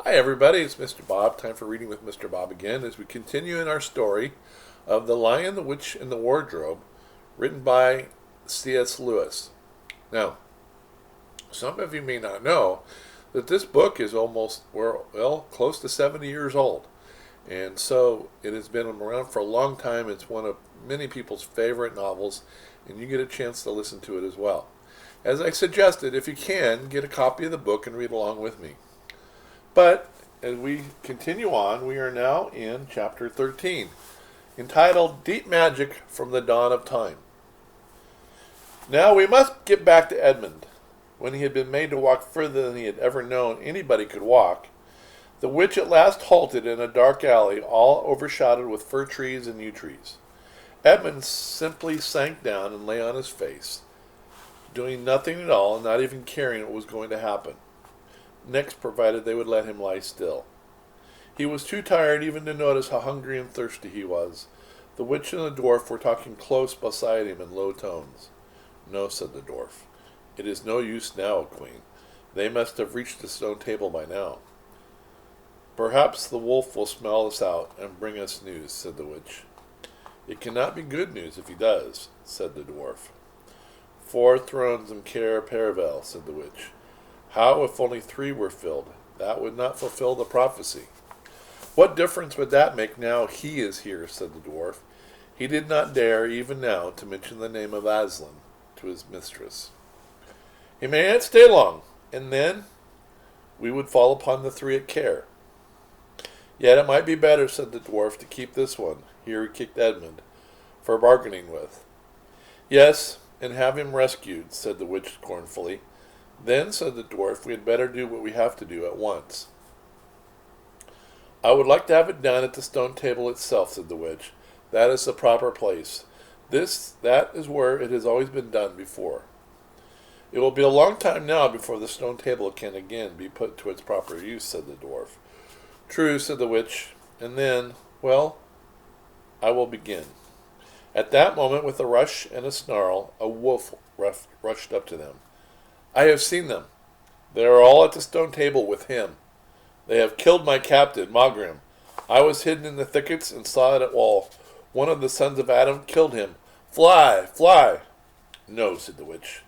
Hi everybody, it's Mr. Bob. Time for Reading with Mr. Bob again as we continue in our story of The Lion, the Witch, and the Wardrobe, written by C.S. Lewis. Now, some of you may not know that this book is close to 70 years old. And so it has been around for a long time. It's one of many people's favorite novels, and you get a chance to listen to it as well. As I suggested, if you can, get a copy of the book and read along with me. But as we continue on, we are now in chapter 13, entitled Deep Magic from the Dawn of Time. Now we must get back to Edmund. When he had been made to walk further than he had ever known anybody could walk, the witch at last halted in a dark alley, all overshadowed with fir trees and yew trees. Edmund simply sank down and lay on his face, doing nothing at all and not even caring what was going to happen. Next, provided they would let him lie still. He was too tired even to notice how hungry and thirsty he was. The witch and the dwarf were talking close beside him in low tones. "No," said the dwarf. "It is no use now, Queen. They must have reached the stone table by now." "Perhaps the wolf will smell us out and bring us news," said the witch. "It cannot be good news if he does," said the dwarf. "Four thrones and Cair Paravel," said the witch. "How if only 3 were filled? That would not fulfill the prophecy." "What difference would that make now he is here?" said the dwarf. He did not dare, even now, to mention the name of Aslan to his mistress. "He may not stay long, and then we would fall upon the 3 at Cair." "Yet it might be better," said the dwarf, "to keep this one," here he kicked Edmund, "for bargaining with." "Yes, and have him rescued," said the witch scornfully. "Then," said the dwarf, "we had better do what we have to do at once." "I would like to have it done at the stone table itself," said the witch. "That is the proper place. That is where it has always been done before." "It will be a long time now before the stone table can again be put to its proper use," said the dwarf. "True," said the witch, "and then, well, I will begin." At that moment, with a rush and a snarl, a wolf rushed up to them. "I have seen them. They are all at the stone table with him. They have killed my captain, Mogrim. I was hidden in the thickets and saw it at all. One of the sons of Adam killed him. Fly, fly!" "No," said the witch.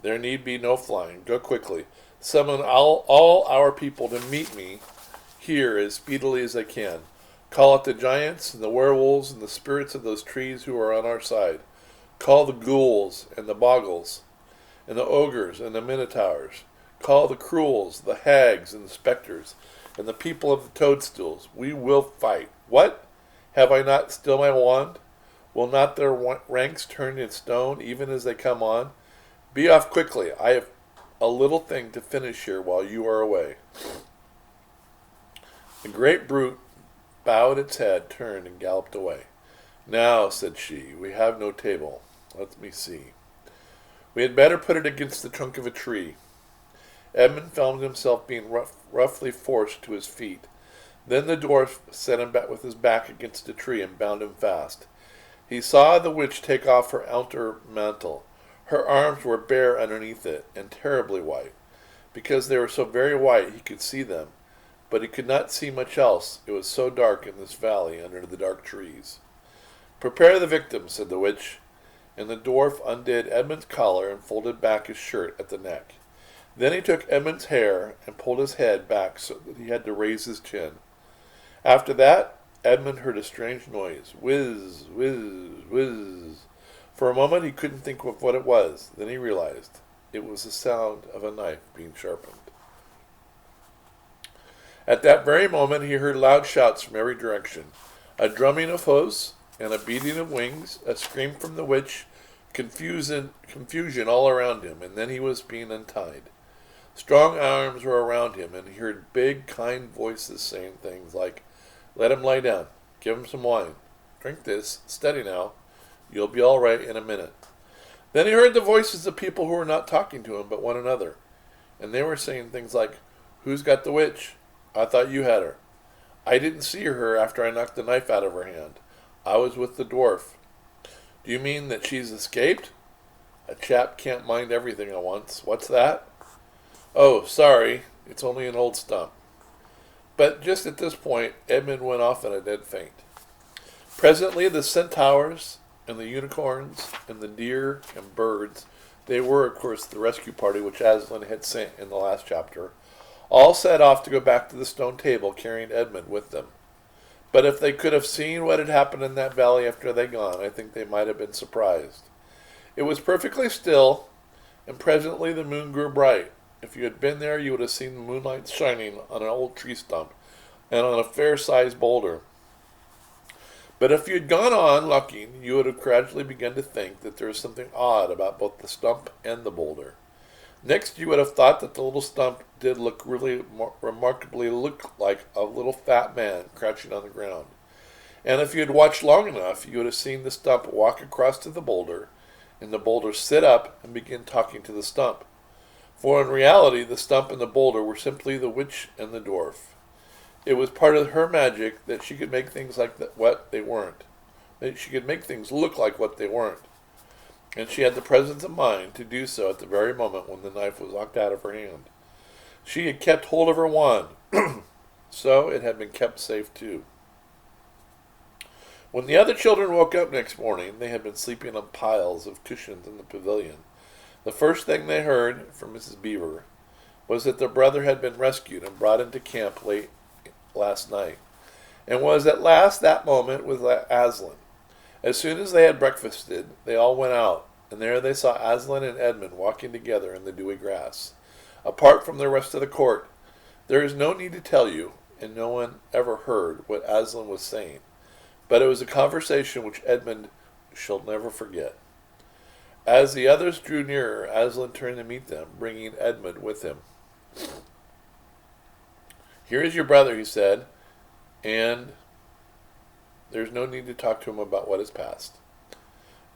"There need be no flying. Go quickly. Summon all our people to meet me here as speedily as I can. Call out the giants and the werewolves and the spirits of those trees who are on our side. Call the ghouls and the bogles and the ogres and the minotaurs. Call the cruels, the hags and the specters, and the people of the toadstools. We will fight. What? Have I not still my wand? Will not their ranks turn in stone even as they come on? Be off quickly. I have a little thing to finish here while you are away." The great brute bowed its head, turned, and galloped away. "Now," said she, "we have no table. Let me see. We had better put it against the trunk of a tree." Edmund found himself being roughly forced to his feet. Then the dwarf set him back with his back against a tree and bound him fast. He saw the witch take off her outer mantle. Her arms were bare underneath it, and terribly white. Because they were so very white he could see them, but he could not see much else. It was so dark in this valley under the dark trees. "Prepare the victim," said the witch, and the dwarf undid Edmund's collar and folded back his shirt at the neck. Then he took Edmund's hair and pulled his head back so that he had to raise his chin. After that, Edmund heard a strange noise. Whiz, whiz, whiz. For a moment he couldn't think of what it was. Then he realized it was the sound of a knife being sharpened. At that very moment he heard loud shouts from every direction, a drumming of hoofs and a beating of wings, a scream from the witch, confusion all around him, and then he was being untied. Strong arms were around him, and he heard big, kind voices saying things like, "Let him lie down. Give him some wine. Drink this. Steady now. You'll be all right in a minute." Then he heard the voices of people who were not talking to him but one another, and they were saying things like, "Who's got the witch? I thought you had her. I didn't see her after I knocked the knife out of her hand. I was with the dwarf. Do you mean that she's escaped? A chap can't mind everything at once. What's that? Oh, sorry, it's only an old stump. But just at this point, Edmund went off in a dead faint. Presently, the centaurs and the unicorns and the deer and birds, they were, of course, the rescue party which Aslan had sent in the last chapter, all set off to go back to the stone table, carrying Edmund with them. But if they could have seen what had happened in that valley after they'd gone, I think they might have been surprised. It was perfectly still, and presently the moon grew bright. If you had been there, you would have seen the moonlight shining on an old tree stump and on a fair-sized boulder. But if you had gone on looking, you would have gradually begun to think that there was something odd about both the stump and the boulder. Next, you would have thought that the little stump did look really remarkably like a little fat man crouching on the ground. And if you had watched long enough, you would have seen the stump walk across to the boulder, and the boulder sit up and begin talking to the stump. For in reality, the stump and the boulder were simply the witch and the dwarf. It was part of her magic that she could make things like what they weren't. That she could make things look like what they weren't. And she had the presence of mind to do so at the very moment when the knife was knocked out of her hand. She had kept hold of her wand, so it had been kept safe too. When the other children woke up next morning, they had been sleeping on piles of cushions in the pavilion. The first thing they heard from Mrs. Beaver was that their brother had been rescued and brought into camp late last night, and was at last that moment with Aslan. As soon as they had breakfasted, they all went out, and there they saw Aslan and Edmund walking together in the dewy grass, apart from the rest of the court. There is no need to tell you, and no one ever heard, what Aslan was saying, but it was a conversation which Edmund shall never forget. As the others drew nearer, Aslan turned to meet them, bringing Edmund with him. "Here is your brother," he said, "and there's no need to talk to him about what has passed."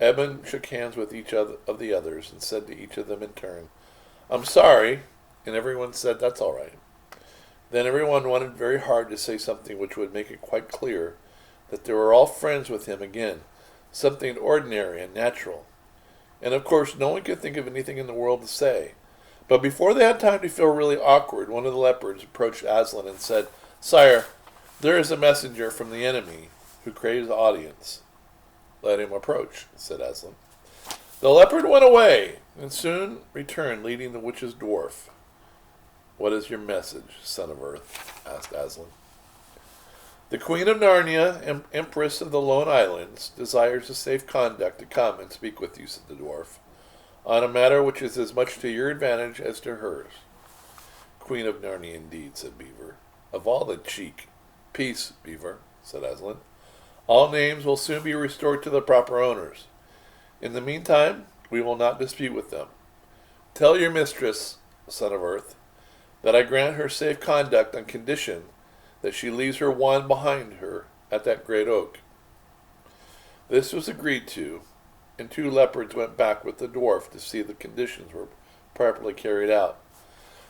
Edmund shook hands with each of the others and said to each of them in turn, "I'm sorry," and everyone said, "That's all right." Then everyone wanted very hard to say something which would make it quite clear that they were all friends with him again, something ordinary and natural. And of course no one could think of anything in the world to say. But before they had time to feel really awkward, one of the leopards approached Aslan and said, "Sire, there is a messenger from the enemy who craves audience." "Let him approach," said Aslan. The leopard went away, and soon returned leading the witch's dwarf. "What is your message, son of earth?" asked Aslan. "The Queen of Narnia, Empress of the Lone Islands, desires a safe conduct to come and speak with you," said the dwarf, "on a matter which is as much to your advantage as to hers." "Queen of Narnia, indeed," said Beaver. "Of all the cheek." "Peace, Beaver," said Aslan. "All names will soon be restored to their proper owners. In the meantime, we will not dispute with them. Tell your mistress, son of earth, that I grant her safe conduct on condition that she leaves her wand behind her at that great oak." This was agreed to, and two leopards went back with the dwarf to see the conditions were properly carried out.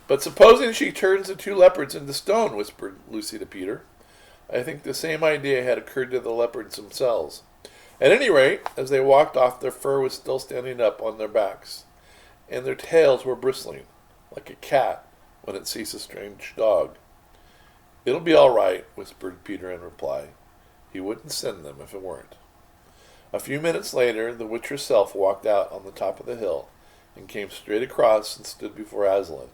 "But supposing she turns the two leopards into stone," whispered Lucy to Peter. I think the same idea had occurred to the leopards themselves. At any rate, as they walked off, their fur was still standing up on their backs, and their tails were bristling, like a cat when it sees a strange dog. "It'll be all right," whispered Peter in reply. He wouldn't send them if it weren't. A few minutes later, the witch herself walked out on the top of the hill, and came straight across and stood before Aslan.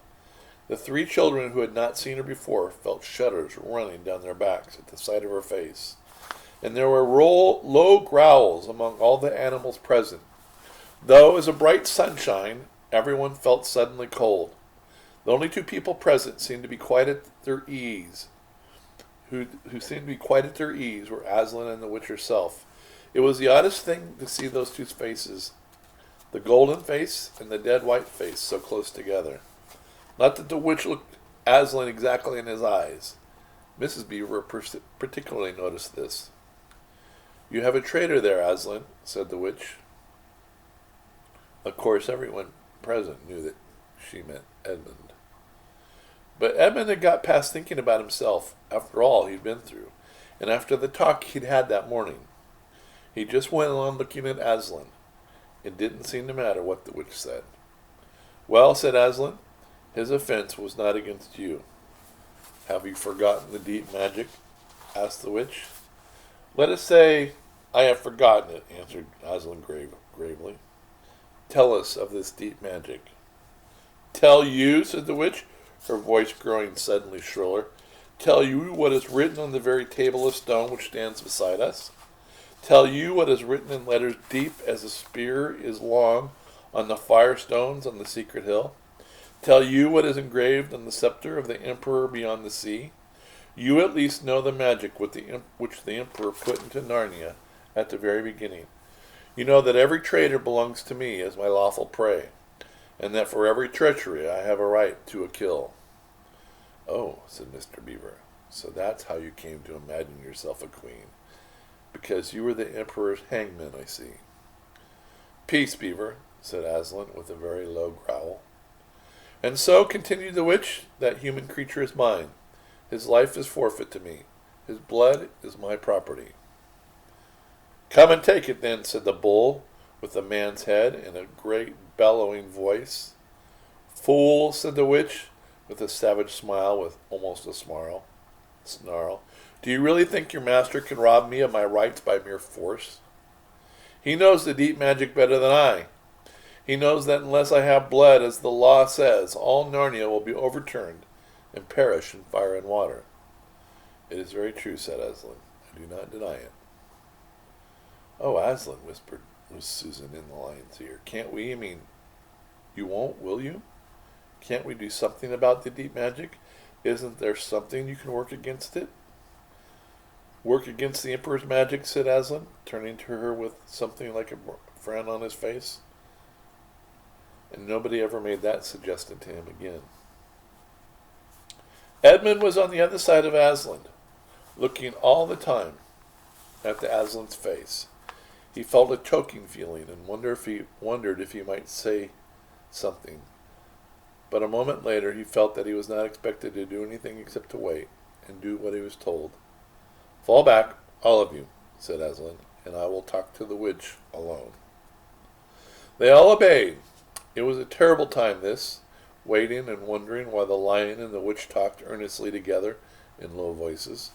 The three children who had not seen her before felt shudders running down their backs at the sight of her face, and there were low growls among all the animals present. Though, as a bright sunshine, everyone felt suddenly cold. The only two people present seemed to be quite at their ease. Who seemed to be quite at their ease were Aslan and the witch herself. It was the oddest thing to see those two faces, the golden face and the dead white face, so close together. Not that the witch looked Aslan exactly in his eyes. Mrs. Beaver particularly noticed this. "You have a traitor there, Aslan," said the witch. Of course, everyone present knew that she meant Edmund. But Edmund had got past thinking about himself, after all he'd been through, and after the talk he'd had that morning. He just went on looking at Aslan. It didn't seem to matter what the witch said. "Well," said Aslan, "his offense was not against you." Have you forgotten the deep magic? Asked the witch. Let us say I have forgotten it, answered Aslan gravely. Tell us of this deep magic. Tell you, said the witch, her voice growing suddenly shriller. Tell you what is written on the very table of stone which stands beside us? Tell you what is written in letters deep as a spear is long on the firestones on the secret hill? Tell you what is engraved on the scepter of the emperor beyond the sea? You at least know the magic which the emperor put into Narnia at the very beginning. You know that every traitor belongs to me as my lawful prey, and that for every treachery I have a right to a kill. Oh, said Mr. Beaver, so that's how you came to imagine yourself a queen. Because you were the emperor's hangman, I see. Peace, Beaver, said Aslan with a very low growl. And so, continued the witch, that human creature is mine. His life is forfeit to me. His blood is my property. Come and take it then, said the bull, with a man's head and a great bellowing voice. Fool, said the witch, with a savage smile, with almost a snarl. Do you really think your master can rob me of my rights by mere force? He knows the deep magic better than I. He knows that unless I have blood, as the law says, all Narnia will be overturned and perish in fire and water. It is very true, said Aslan. I do not deny it. Oh, Aslan, whispered Susan in the lion's ear. Can't we? I mean, you won't, will you? Can't we do something about the deep magic? Isn't there something you can work against it? Work against the Emperor's magic, said Aslan, turning to her with something like a frown on his face. And nobody ever made that suggestion to him again. Edmund was on the other side of Aslan, looking all the time at Aslan's face. He felt a choking feeling and wondered if he might say something. But a moment later he felt that he was not expected to do anything except to wait and do what he was told. Fall back, all of you, said Aslan, and I will talk to the witch alone. They all obeyed. It was a terrible time, this, waiting and wondering while the lion and the witch talked earnestly together in low voices.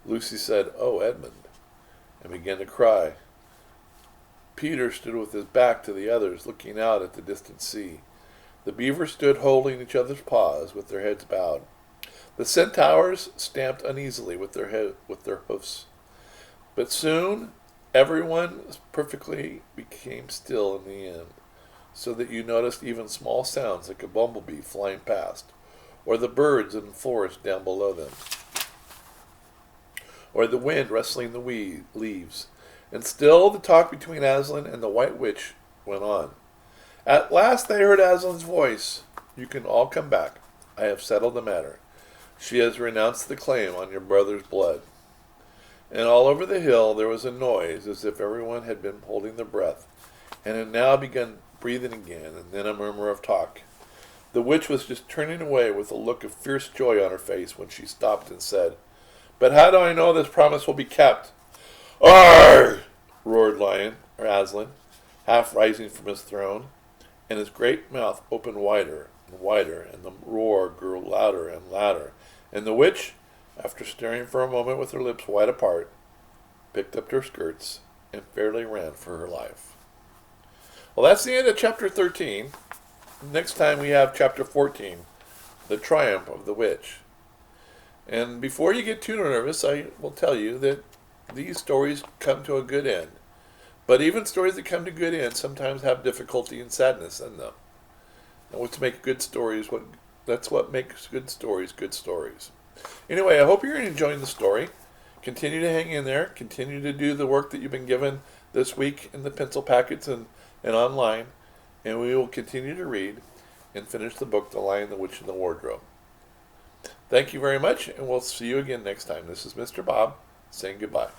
Lucy said, "Oh, Edmund," and began to cry. Peter stood with his back to the others, looking out at the distant sea. The beavers stood holding each other's paws, with their heads bowed. The centaurs stamped uneasily with their hoofs. But soon everyone perfectly became still in the end, so that you noticed even small sounds like a bumblebee flying past, or the birds in the forest down below them, or the wind rustling the leaves. And still the talk between Aslan and the White Witch went on. At last they heard Aslan's voice. "You can all come back. I have settled the matter. She has renounced the claim on your brother's blood." And all over the hill there was a noise as if everyone had been holding their breath, and had now begun breathing again, and then a murmur of talk. The witch was just turning away with a look of fierce joy on her face when she stopped and said, "But how do I know this promise will be kept?" "Arr!" roared Aslan, half rising from his throne, and his great mouth opened wider and wider, and the roar grew louder and louder, and the witch, after staring for a moment with her lips wide apart, picked up her skirts and fairly ran for her life. Well, that's the end of chapter 13. Next time we have chapter 14, The Triumph of the Witch. And before you get too nervous, I will tell you that these stories come to a good end. But even stories that come to good ends sometimes have difficulty and sadness in them. And what's make good stories, that's what makes good stories good stories. Anyway, I hope you're enjoying the story. Continue to hang in there. Continue to do the work that you've been given this week in the pencil packets and online. And we will continue to read and finish the book, The Lion, the Witch, and the Wardrobe. Thank you very much, and we'll see you again next time. This is Mr. Bob saying goodbye.